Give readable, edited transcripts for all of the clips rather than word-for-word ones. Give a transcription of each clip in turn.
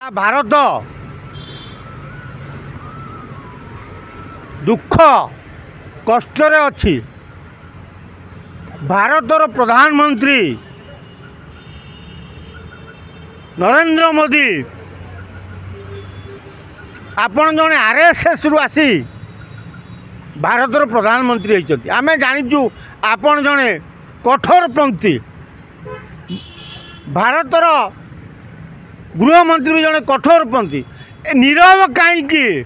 भारत दुख कष्टर अच्छी। भारतर प्रधानमंत्री नरेंद्र मोदी आपण जड़े आरएसएस रु आसी भारतर प्रधानमंत्री होती। आमे जानिचु आपण जड़े कठोरपंथी भारतर गृहमंत्री भी जड़े कठोरपंथी। नीरव कहीं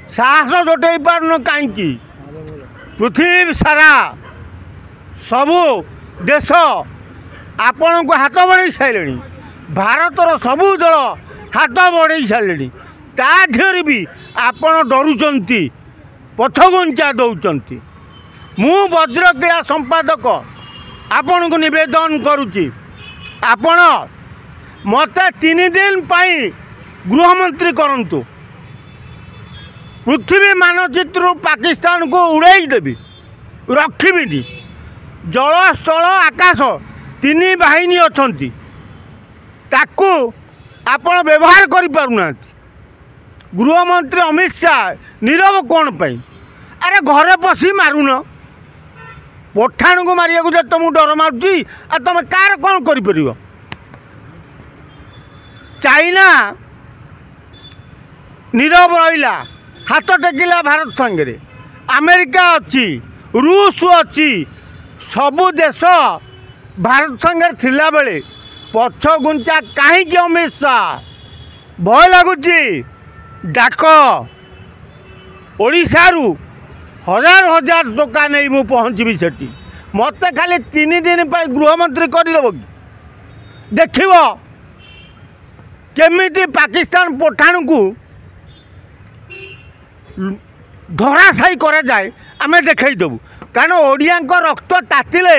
साहस जोटे पारन कहीं पृथ्वी सारा सबू देश आपण को हाथ बढ़ाई सारे। भारतर सबू दल हाथ बढ़ाई सारे। ताधर भी आपण डरुचंती पथगुंचा दौरान। मु वज्रक्रिया संपादक आपण को निवेदन करुच्ची आपण मत 3 दिन पाई गृहमंत्री करंतु। पृथ्वी मानचित्र पाकिस्तान को उड़ाई देवी रखी। जल स्थल आकाश 3 बाहिनी अच्छी ताकू आपण व्यवहार करि पारुना। गृहमंत्री अमित शाह नीरव कौन पाई? अरे घरे पशी मारुन पठाण को मारिया को तुमको डर मारुची तुम कार कौन कर? चाइना नीरव रहा हाथ टेकिला भारत संगे। अमेरिका अच्छी रूस अच्छी सबू देश भारत संगे थिला बेले पछगुंचा कहीं अमित शाह भय लगुच। डाक ओडिशारू हजार हजार टोका नहीं मु पहुँची सेठी मत खाली 3 दिन पर गृहमंत्री करदेव कि देखिव केमिति पाकिस्तान पठाण को धराशायी करा जाए आमे देखईदेबू। कारण ओडिया रक्त तातिले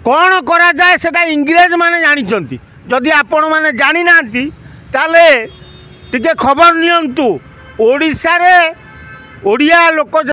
कौन करा जाए सेटा इंग्रेज माने जानिचंती। जदि आपण माने जानी नांती ताले टिके खबर नियंतु। ओडिशा रे ओडिया लोक